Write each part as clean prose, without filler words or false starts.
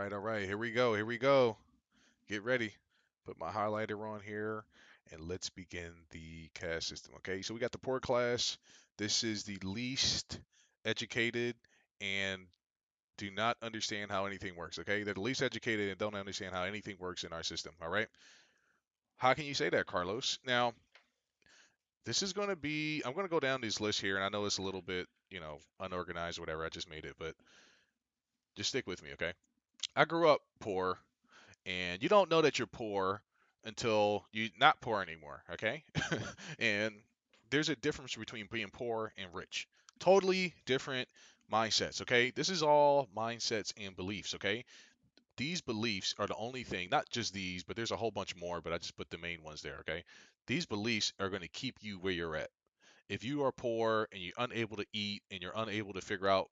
All right. Here we go. Here we go. Get ready. Put my highlighter on here and let's begin the caste system. Okay. So we got the poor class. This is the least educated and do not understand how anything works. Okay. They're the least educated and don't understand how anything works in our system. All right. How can you say that, Carlos? Now, this is going to be, I'm going to go down this list here and I know it's a little bit, unorganized or whatever. I just made it, but just stick with me. Okay. I grew up poor and you don't know that you're poor until you're not poor anymore, okay? And there's a difference between being poor and rich. Totally different mindsets, okay? This is all mindsets and beliefs, okay? These beliefs are the only thing, not just these, but there's a whole bunch more, but I just put the main ones there, okay? These beliefs are going to keep you where you're at. If you are poor and you're unable to eat and you're unable to figure out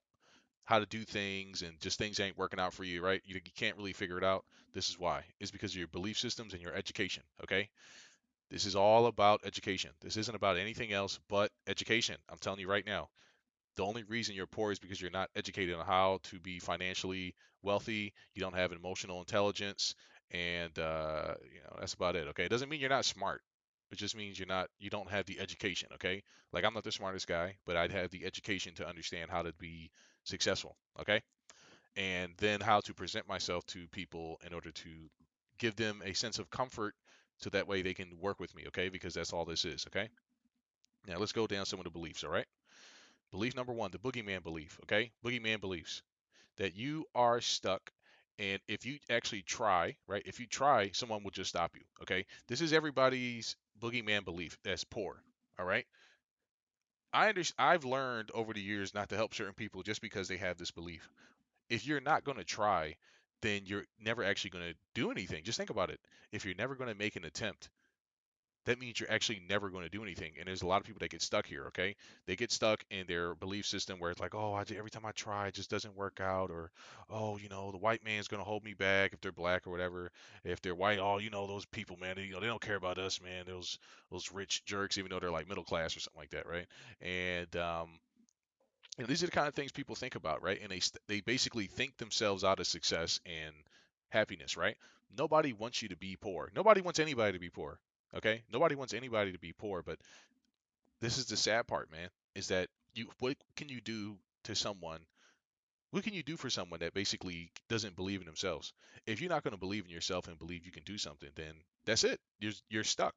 how to do things and just things ain't working out for you, right? You can't really figure it out. This is why. It's because of your belief systems and your education, okay? This is all about education. This isn't about anything else but education. I'm telling you right now. The only reason you're poor is because you're not educated on how to be financially wealthy. You don't have emotional intelligence, and that's about it. Okay, it doesn't mean you're not smart. It just means you don't have the education. Okay, like I'm not the smartest guy, but I'd have the education to understand how to be successful. Okay, and then how to present myself to people in order to give them a sense of comfort, so that way they can work with me. Okay, because that's all this is. Okay, now let's go down some of the beliefs. All right. Belief number one, the boogeyman belief, okay? Boogeyman beliefs that you are stuck. And if you actually try, right? If you try, someone will just stop you, okay? This is everybody's boogeyman belief that's poor, all right? I've learned over the years not to help certain people just because they have this belief. If you're not going to try, then you're never actually going to do anything. Just think about it. If you're never going to make an attempt, that means you're actually never going to do anything. And there's a lot of people that get stuck here, okay? They get stuck in their belief system where it's like, oh, every time I try, it just doesn't work out. Or, oh, the white man's going to hold me back if they're black or whatever. If they're white, oh, those people, man, they don't care about us, man. Those rich jerks, even though they're like middle class or something like that, right? And these are the kind of things people think about, right? And they basically think themselves out of success and happiness, right? Nobody wants you to be poor. Nobody wants anybody to be poor. Okay? Nobody wants anybody to be poor, but this is the sad part, man, is that what can you do to someone? What can you do for someone that basically doesn't believe in themselves? If you're not going to believe in yourself and believe you can do something, then that's it. You're stuck.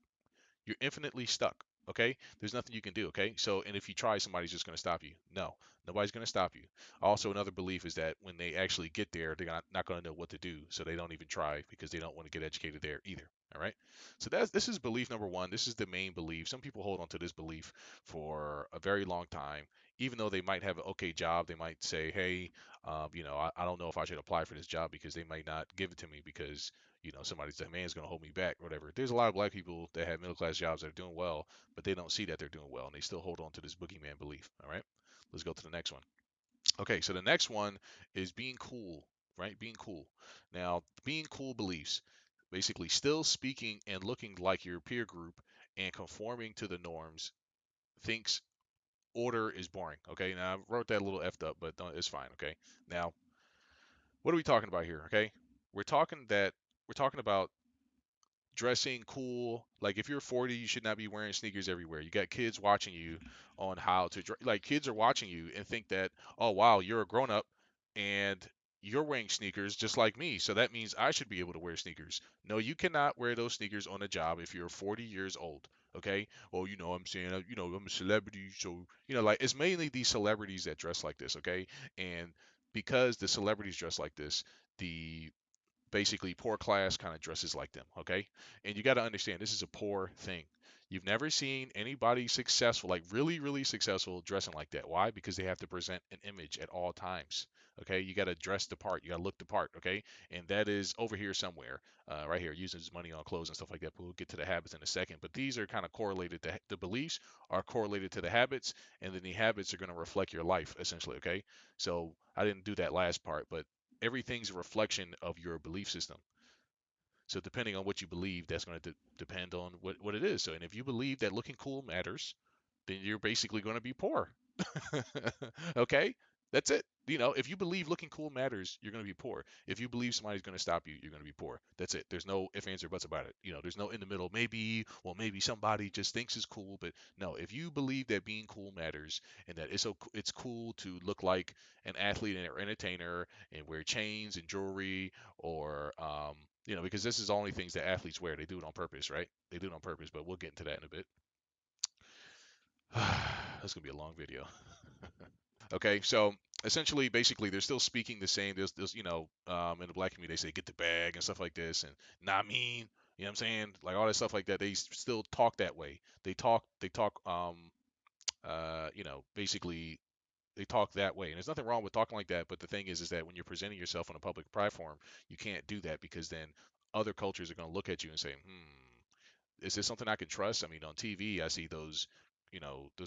You're infinitely stuck. Okay? There's nothing you can do. Okay? So, and if you try, somebody's just going to stop you. No, nobody's going to stop you. Also, another belief is that when they actually get there, they're not going to know what to do. So they don't even try because they don't want to get educated there either. All right? So this is belief number one. This is the main belief. Some people hold on to this belief for a very long time. Even though they might have an okay job, they might say, hey, I don't know if I should apply for this job because they might not give it to me because somebody's that man's going to hold me back, or whatever. There's a lot of black people that have middle class jobs that are doing well, but they don't see that they're doing well, and they still hold on to this boogeyman belief. All right, let's go to the next one. Okay, so the next one is being cool, right? Being cool. Now, being cool beliefs, basically still speaking and looking like your peer group and conforming to the norms, thinks order is boring. Okay, now I wrote that a little effed up, but it's fine. Okay, now what are we talking about here? Okay, we're talking that we're talking about dressing cool. Like if you're 40, you should not be wearing sneakers everywhere. You got kids watching you on how to dress. Like kids are watching you and think that, oh wow, you're a grown up and you're wearing sneakers just like me. So that means I should be able to wear sneakers. No, you cannot wear those sneakers on a job if you're 40 years old. Okay? Well, I'm saying, I'm a celebrity, so like it's mainly these celebrities that dress like this. Okay? And because the celebrities dress like this, the basically poor class kind of dresses like them, okay? And you got to understand this is a poor thing. You've never seen anybody successful, like really, really successful, dressing like that. Why? Because they have to present an image at all times. Okay, you got to dress the part, you got to look the part. Okay, and that is over here somewhere, right here, using his money on clothes and stuff like that. But we'll get to the habits in a second. But these are kind of correlated. To the beliefs are correlated to the habits, and then the habits are going to reflect your life essentially. Okay, so I didn't do that last part, but everything's a reflection of your belief system. So depending on what you believe, that's going to depend on what it is. So, and if you believe that looking cool matters, then you're basically going to be poor. Okay, that's it. If you believe looking cool matters, you're going to be poor. If you believe somebody's going to stop you, you're going to be poor. That's it. There's no ifs, ands, or buts about it. There's no in the middle. Maybe, well, maybe somebody just thinks it's cool, but no. If you believe that being cool matters and that it's cool to look like an athlete and an entertainer and wear chains and jewelry, or because this is the only things that athletes wear. They do it on purpose, right? They do it on purpose, but we'll get into that in a bit. That's gonna be a long video. Okay, so essentially, basically, they're still speaking the same. There's in the black community, they say get the bag and stuff like this, and not mean. You know what I'm saying? Like all that stuff like that. They still talk that way. They talk. Basically, they talk that way, and there's nothing wrong with talking like that. But the thing is that when you're presenting yourself on a public platform, you can't do that because then other cultures are going to look at you and say, is this something I can trust? I mean, on TV, I see those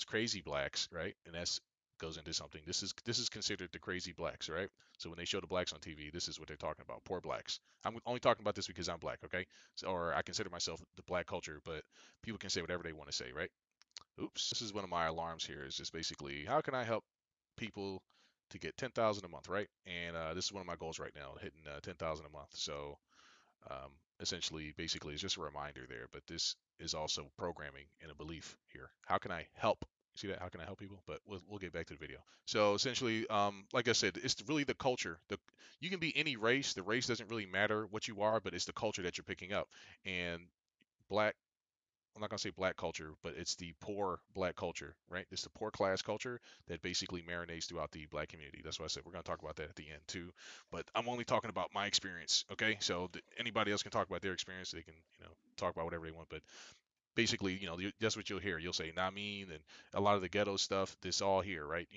crazy blacks, right? And that's goes into something. This is considered the crazy blacks, right? So when they show the blacks on TV, this is what they're talking about. Poor blacks. I'm only talking about this because I'm black, okay? So, or I consider myself the black culture, but people can say whatever they want to say, right? Oops. This is one of my alarms here. Is just basically how can I help people to get 10,000 a month, right? And this is one of my goals right now, hitting 10,000 a month. So um, essentially, basically, it's just a reminder there, but this is also programming and a belief here. How can I help? See that? How can I help people? But we'll get back to the video. So essentially, like I said, it's really the culture. You can be any race. The race doesn't really matter what you are, but it's the culture that you're picking up. And black I'm not gonna say black culture, but it's the poor black culture, right? It's the poor class culture that basically marinates throughout the black community. That's why I said we're gonna talk about that at the end too. But I'm only talking about my experience, okay? So anybody else can talk about their experience. They can, talk about whatever they want. But basically, that's what you'll hear. You'll say "Namin" and a lot of the ghetto stuff. This all here, right?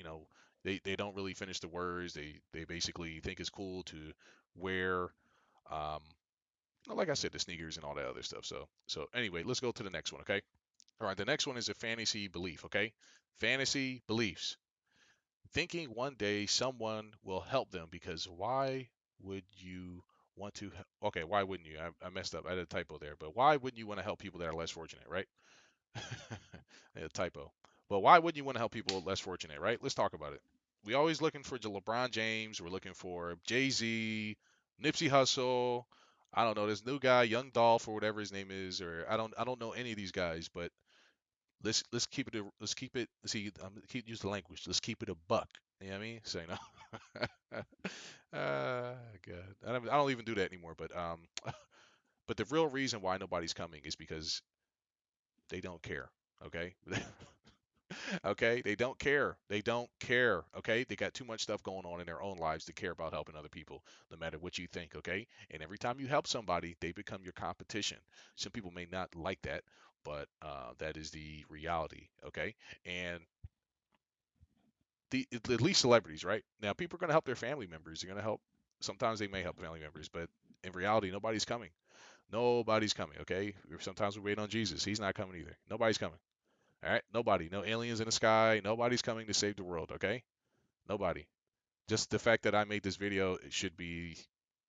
They don't really finish the words. They basically think it's cool to wear. Um, like I said, the sneakers and all that other stuff. So anyway, let's go to the next one, okay? All right, the next one is a fantasy belief, okay? Fantasy beliefs. Thinking one day someone will help them because why would you want to? Okay, why wouldn't you? I messed up. I had a typo there, but why wouldn't you want to help people that are less fortunate, right? A typo. But why wouldn't you want to help people less fortunate, right? Let's talk about it. We always looking for LeBron James. We're looking for Jay-Z, Nipsey Hussle. I don't know this new guy, Young Dolph or whatever his name is, or I don't know any of these guys, but let's keep it let's keep it see keep use the language. Let's keep it a buck. You know what I mean? Say no. God, I don't even do that anymore. But but the real reason why nobody's coming is because they don't care. Okay. Okay, they don't care. They don't care. Okay, they got too much stuff going on in their own lives to care about helping other people, no matter what you think. Okay, and every time you help somebody, they become your competition. Some people may not like that, but that is the reality. Okay, and at least celebrities, right? Now, people are going to help their family members. They're going to help. Sometimes they may help family members, but in reality, nobody's coming. Nobody's coming. Okay, sometimes we wait on Jesus. He's not coming either. Nobody's coming. All right, nobody. No aliens in the sky. Nobody's coming to save the world. Okay, nobody. Just the fact that I made this video, it should be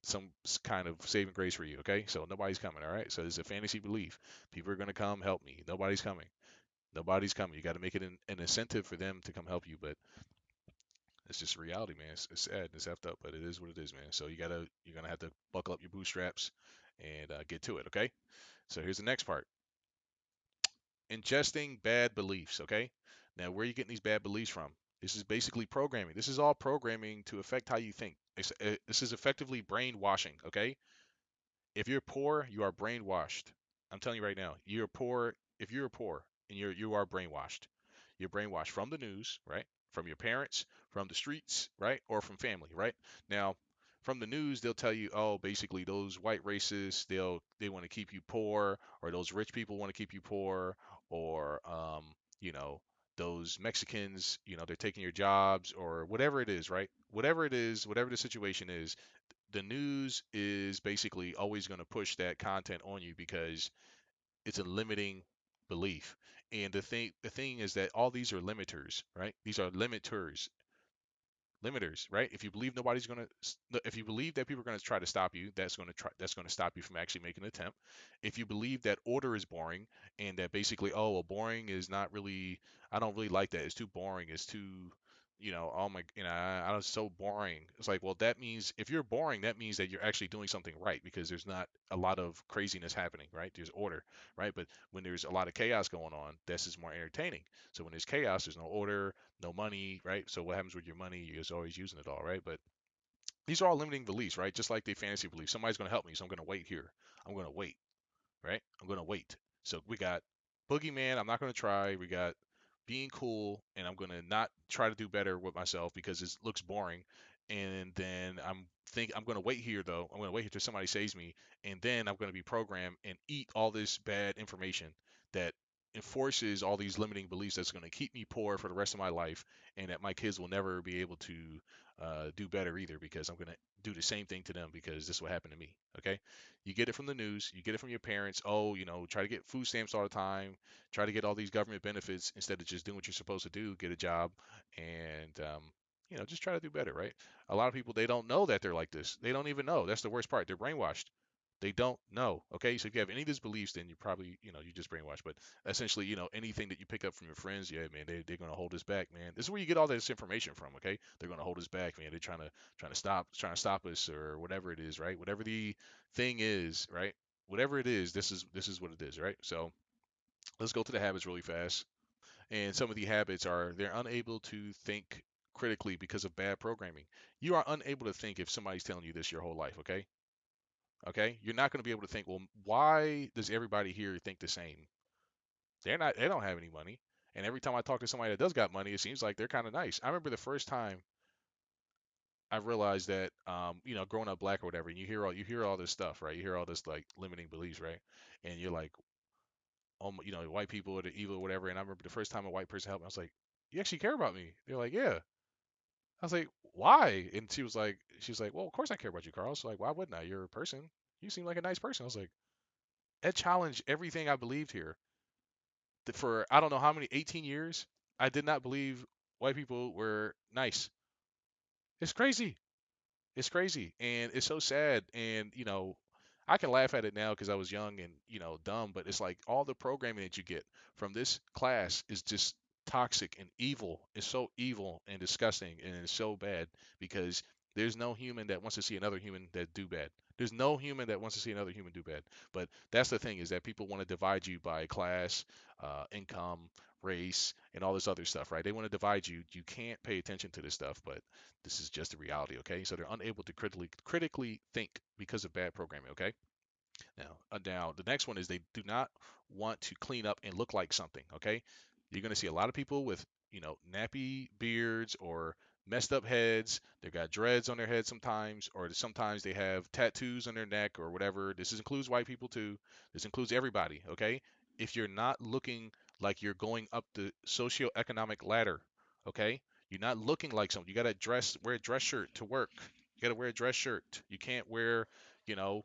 some kind of saving grace for you. Okay, so nobody's coming. All right, so it's a fantasy belief. People are gonna come help me. Nobody's coming. Nobody's coming. You got to make it an incentive for them to come help you, but it's just reality, man. It's sad. It's effed up, but it is what it is, man. So you're gonna have to buckle up your bootstraps and get to it. Okay. So here's the next part: ingesting bad beliefs. Okay. Now, where are you getting these bad beliefs from? This is basically programming. This is all programming to affect how you think. This is effectively brainwashing. Okay. If you're poor, you are brainwashed. I'm telling you right now, you're poor. If you're poor and you are brainwashed, you're brainwashed from the news, right? From your parents, from the streets, right? Or from family, right? Now, from the news, they'll tell you, oh, basically those white racists, they want to keep you poor, or those rich people want to keep you poor, or you know, those Mexicans, they're taking your jobs, or whatever it is, right? Whatever it is, whatever the situation is, the news is basically always going to push that content on you because it's a limiting belief. And the thing is that all these are limiters, right? These are limiters, right? If you believe nobody's going to if you believe that people are going to try to stop you, that's going to stop you from actually making an attempt. If you believe that order is boring and that basically, oh, well, boring is not really, I don't really like that. It's too boring. It's too oh my, I was so boring. It's like, well, that means if you're boring, that means that you're actually doing something right because there's not a lot of craziness happening, right? There's order, right? But when there's a lot of chaos going on, this is more entertaining. So when there's chaos, there's no order, no money, right? So what happens with your money? You're just always using it all, right? But these are all limiting beliefs, right? Just like the fantasy beliefs. Somebody's going to help me, so I'm going to wait here. I'm going to wait, right? I'm going to wait. So we got Boogeyman, I'm not going to try. We got being cool, and I'm going to not try to do better with myself because it looks boring. And then I'm going to wait here though. I'm going to wait here till somebody saves me, and then I'm going to be programmed and eat all this bad information that enforces all these limiting beliefs that's going to keep me poor for the rest of my life, and that my kids will never be able to do better either because I'm going to do the same thing to them because this is what happened to me. Okay, you get it from the news, you get it from your parents. Oh, try to get food stamps all the time, try to get all these government benefits instead of just doing what you're supposed to do, get a job, and just try to do better, right? A lot of people, they don't know that they're like this. They don't even know. That's the worst part. They're brainwashed. They don't know. Okay, so if you have any of these beliefs, then you probably, you just brainwashed. But essentially, anything that you pick up from your friends, yeah, man, they're gonna hold us back, man. This is where you get all this information from. Okay, they're gonna hold us back, man. They're trying to stop us or whatever it is, right? Whatever the thing is, right? Whatever it is, this is what it is, right? So let's go to the habits really fast. And some of the habits are they're unable to think critically because of bad programming. You are unable to think if somebody's telling you this your whole life, okay? Okay? You're not going to be able to think, well, why does everybody here think the same? They don't have any money. And every time I talk to somebody that does got money, it seems like they're kind of nice. I remember the first time I realized that, growing up black or whatever, and you hear all this stuff, right? You hear all this like limiting beliefs, right? And you're like, oh, white people are the evil or whatever. And I remember the first time a white person helped me, I was like, you actually care about me? They're like, yeah. I was like, why? And she was like, well, of course I care about you, Carl. So like, why wouldn't I? You're a person. You seem like a nice person. I was like, that challenged everything I believed here. For I don't know how many, 18 years, I did not believe white people were nice. It's crazy. It's crazy, and it's so sad. And I can laugh at it now because I was young and dumb. But it's like all the programming that you get from this class is just toxic and evil. It's so evil and disgusting, and it's so bad because there's no human that wants to see another human that do bad. There's no human that wants to see another human do bad. But that's the thing is that people want to divide you by class, income, race, and all this other stuff, right? They want to divide you. You can't pay attention to this stuff, but this is just the reality, okay? So they're unable to critically think because of bad programming, okay? Now the next one is they do not want to clean up and look like something. Okay, you're going to see a lot of people with nappy beards or messed up heads. They got dreads on their head sometimes, or sometimes they have tattoos on their neck or whatever. Includes white people too. This includes everybody. Okay, if you're not looking like you're going up the socioeconomic ladder, okay, you're not looking like something. You got to wear a dress shirt to work. You got to wear a dress shirt. You can't wear, you know,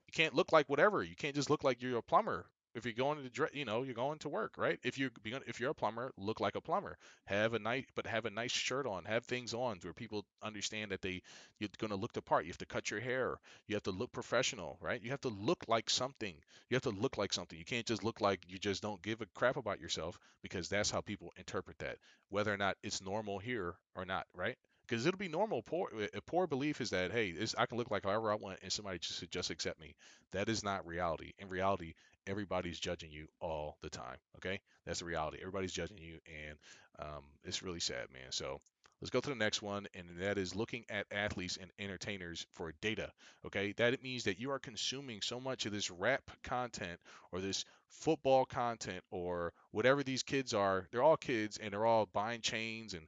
you can't look like whatever. You can't just look like you're a plumber. If you're going to you're going to work, right? If you're a plumber, look like a plumber. Have a nice shirt on. Have things on where people understand that you're going to look the part. You have to cut your hair. You have to look professional, right? You have to look like something. You have to look like something. You can't just look like you just don't give a crap about yourself because that's how people interpret that, whether or not it's normal here or not, right? Because it'll be normal. A poor belief is that hey, I can look like however I want, and somebody just accept me. That is not reality. In reality, everybody's judging you all the time. Okay, that's the reality. Everybody's judging you, and it's really sad, man. So let's go to the next one, and that is looking at athletes and entertainers for data. Okay, that means that you are consuming so much of this rap content or this football content or whatever these kids are. They're all kids, and they're all buying chains and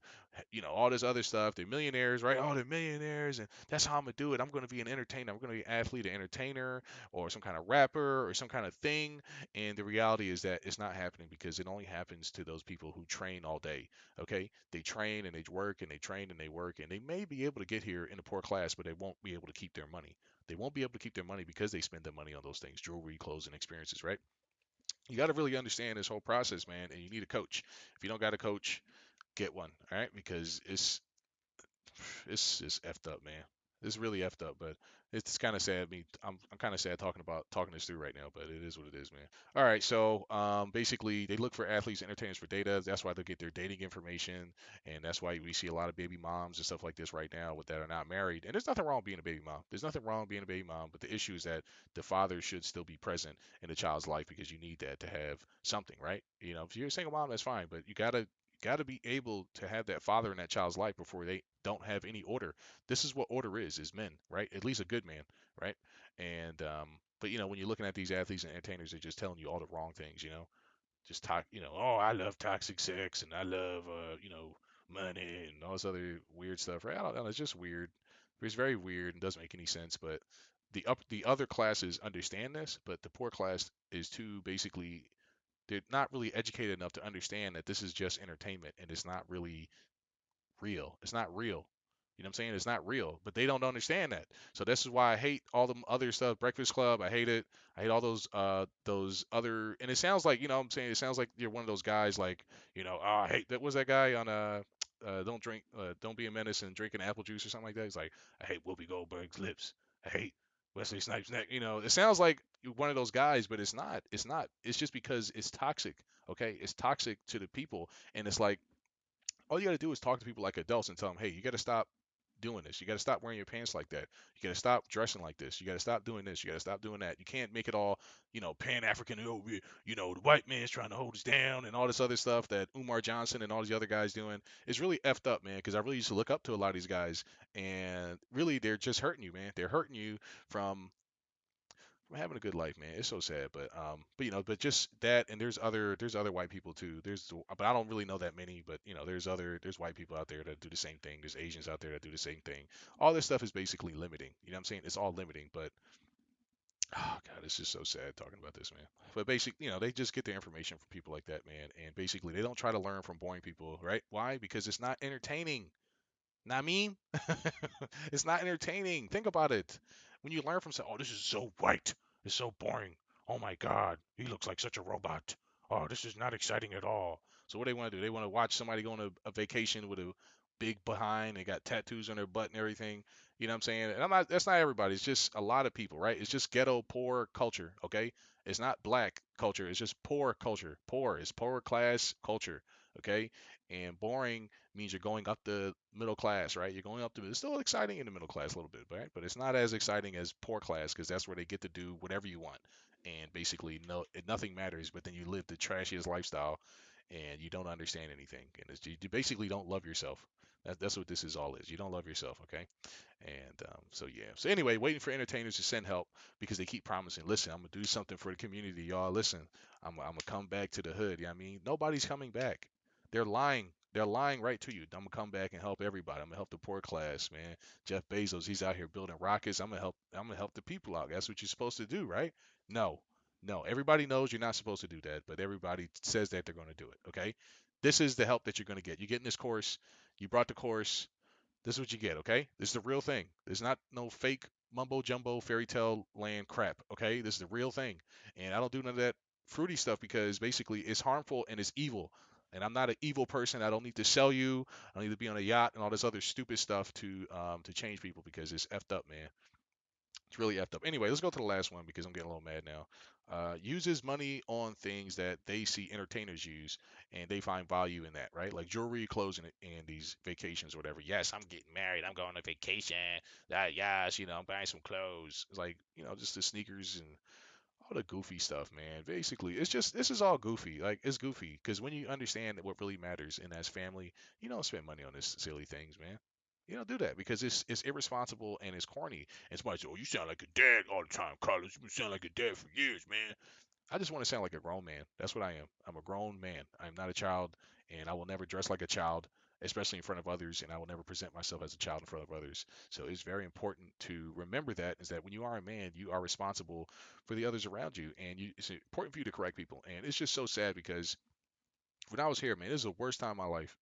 all this other stuff. They're millionaires, right? Oh, they're millionaires, and that's how I'm gonna do it. I'm gonna be an entertainer. I'm gonna be an athlete, an entertainer, or some kind of rapper, or some kind of thing. And the reality is that it's not happening because it only happens to those people who train all day. Okay, they train and they work and they train and they work, and they may be able to get here in a poor class, but they won't be able to keep their money. They won't be able to keep their money because they spend their money on those things, jewelry, clothes, and experiences, right? You got to really understand this whole process, man, and you need a coach. If you don't got a coach, get one, all right? Because it's just effed up, man. It's really effed up, but It's kind of sad. I'm kind of sad talking this through right now, but it is what it is, man. All right, so basically they look for athletes and entertainers for data. That's why they get their dating information, and that's why we see a lot of baby moms and stuff like this right now with that are not married. And there's nothing wrong being a baby mom. There's nothing wrong being a baby mom, but the issue is that the father should still be present in the child's life because you need that to have something, right? You know, if you're a single mom, that's fine, but you gotta be able to have that father in that child's life before they don't have any order. This is what order is men, right? At least a good man, right? And but when you're looking at these athletes and entertainers, they're just telling you all the wrong things, just talk, oh, I love toxic sex and I love money and all this other weird stuff, right? I don't know, it's just weird. It's very weird and doesn't make any sense, but the other classes understand this, but the poor class is too basically they're not really educated enough to understand that this is just entertainment and it's not really real. It's not real. You know what I'm saying? It's not real, but they don't understand that. So this is why I hate all the other stuff. Breakfast Club, I hate it. I hate all those other. And it sounds like what I'm saying. It sounds like you're one of those guys like oh, I hate that. Was that guy on don't drink, don't be a menace and drinking apple juice or something like that? He's like, I hate Whoopi Goldberg's lips. I hate Wesley Snipes' neck. It sounds like you're one of those guys, but it's not. It's not. It's just because it's toxic. Okay, it's toxic to the people, and it's like all you got to do is talk to people like adults and tell them, hey, you got to stop doing this. You got to stop wearing your pants like that. You got to stop dressing like this. You got to stop doing this. You got to stop doing that. You can't make it all, Pan African. Oh, the white man's trying to hold us down and all this other stuff that Umar Johnson and all these other guys doing. It's really effed up, man. Because I really used to look up to a lot of these guys, and really they're just hurting you, man. They're hurting you from having a good life, man. It's so sad, but just that, and there's other white people too. But I don't really know that many. But there's white people out there that do the same thing. There's Asians out there that do the same thing. All this stuff is basically limiting. You know what I'm saying? It's all limiting. But oh god, it's just so sad talking about this, man. But basically, they just get their information from people like that, man. And basically, they don't try to learn from boring people, right? Why? Because it's not entertaining. Know what I mean? It's not entertaining. Think about it. When you learn from oh, this is so white. It's so boring. Oh my God, he looks like such a robot. Oh, this is not exciting at all. So what they want to do? They want to watch somebody go on a vacation with a big behind. They got tattoos on their butt and everything. You know what I'm saying? And I'm not. That's not everybody. It's just a lot of people, right? It's just ghetto poor culture. Okay. It's not black culture. It's just poor culture. Poor. It's poor class culture. Okay. And boring means you're going up the middle class, right? You're going up to it's still exciting in the middle class a little bit, right? But it's not as exciting as poor class because that's where they get to do whatever you want, and basically nothing matters. But then you live the trashiest lifestyle, and you don't understand anything, and you basically don't love yourself. That's what this is all is. You don't love yourself, okay? And so yeah. So anyway, waiting for entertainers to send help because they keep promising. Listen, I'm gonna do something for the community, y'all. Listen, I'm gonna come back to the hood. You know what I mean, nobody's coming back. They're lying. They're lying right to you. I'm gonna come back and help everybody. I'm gonna help the poor class, man. Jeff Bezos, he's out here building rockets. I'm gonna help. I'm gonna help the people out. That's what you're supposed to do, right? No, no. Everybody knows you're not supposed to do that, but everybody says that they're gonna do it. Okay. This is the help that you're gonna get. You get in this course. You brought the course. This is what you get, okay? This is the real thing. There's not no fake mumbo jumbo fairy tale land crap, okay? This is the real thing. And I don't do none of that fruity stuff because basically it's harmful and it's evil. And I'm not an evil person. I don't need to sell you. I don't need to be on a yacht and all this other stupid stuff to change people because it's effed up, man. It's really effed up. Anyway, let's go to the last one because I'm getting a little mad now. Uses money on things that they see entertainers use and they find value in that, right? Like jewelry, clothes, and these vacations or whatever. Yes, I'm getting married. I'm going on vacation. Yes, I'm buying some clothes. It's like, just the sneakers and all the goofy stuff, man. Basically, it's just this is all goofy. Like it's goofy because when you understand that what really matters and as family, you don't spend money on this silly things, man. You don't do that because it's irresponsible and it's corny. And somebody says, "Oh, you sound like a dad all the time, Carlos. You've been sounding like a dad for years, man." I just want to sound like a grown man. That's what I am. I'm a grown man. I'm not a child, and I will never dress like a child, especially in front of others, and I will never present myself as a child in front of others. So it's very important to remember that is that when you are a man, you are responsible for the others around you, and it's important for you to correct people. And it's just so sad because when I was here, man, this is the worst time of my life.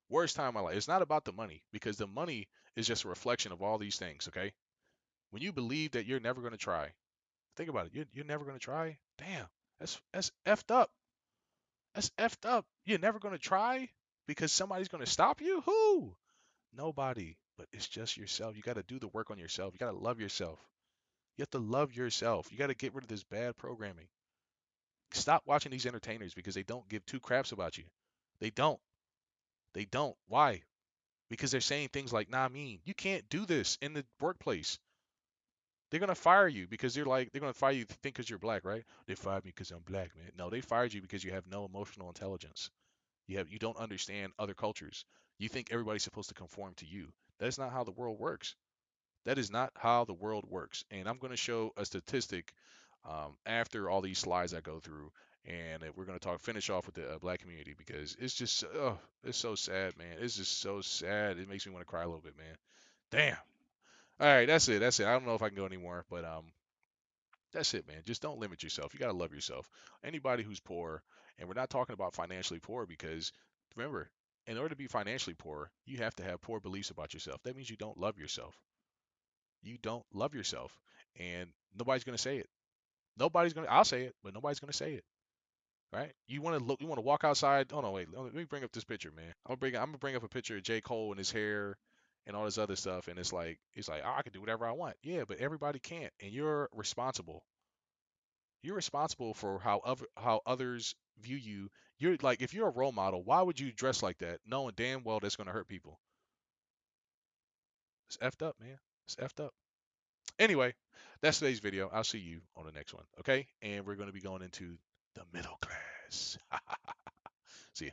Worst time of my life. It's not about the money because the money is just a reflection of all these things, okay? When you believe that you're never going to try, think about it. You're never going to try? Damn, that's effed up. That's effed up. You're never going to try because somebody's going to stop you? Who? Nobody. But it's just yourself. You got to do the work on yourself. You got to love yourself. You have to love yourself. You got to get rid of this bad programming. Stop watching these entertainers because they don't give two craps about you. They don't. They don't. Why? Because they're saying things like, nah, I mean, you can't do this in the workplace. They're gonna fire you because they're gonna fire you think because you're black, right? They fired me because I'm black, man. No, they fired you because you have no emotional intelligence. You don't understand other cultures. You think everybody's supposed to conform to you. That's not how the world works. That is not how the world works. And I'm going to show a statistic after all these slides I go through, and we're going to finish off with the black community because it's just, it's so sad, man. It's just so sad. It makes me want to cry a little bit, man. Damn. All right, that's it. That's it. I don't know if I can go anymore, but that's it, man. Just don't limit yourself. You gotta love yourself. Anybody who's poor, and we're not talking about financially poor because remember, in order to be financially poor, you have to have poor beliefs about yourself. That means you don't love yourself. You don't love yourself, and nobody's gonna say it. Nobody's gonna. I'll say it, but nobody's gonna say it. Right? You want to look. You want to walk outside. Oh no, wait. Let me bring up this picture, man. I'm gonna bring up a picture of J. Cole and his hair and all this other stuff, and it's like, oh, I can do whatever I want. Yeah, but everybody can't, and you're responsible. You're responsible for how others view you. You're like, if you're a role model, why would you dress like that, knowing damn well that's gonna hurt people? It's effed up, man. It's effed up. Anyway, that's today's video. I'll see you on the next one. Okay, and we're gonna be going into the middle class. See ya.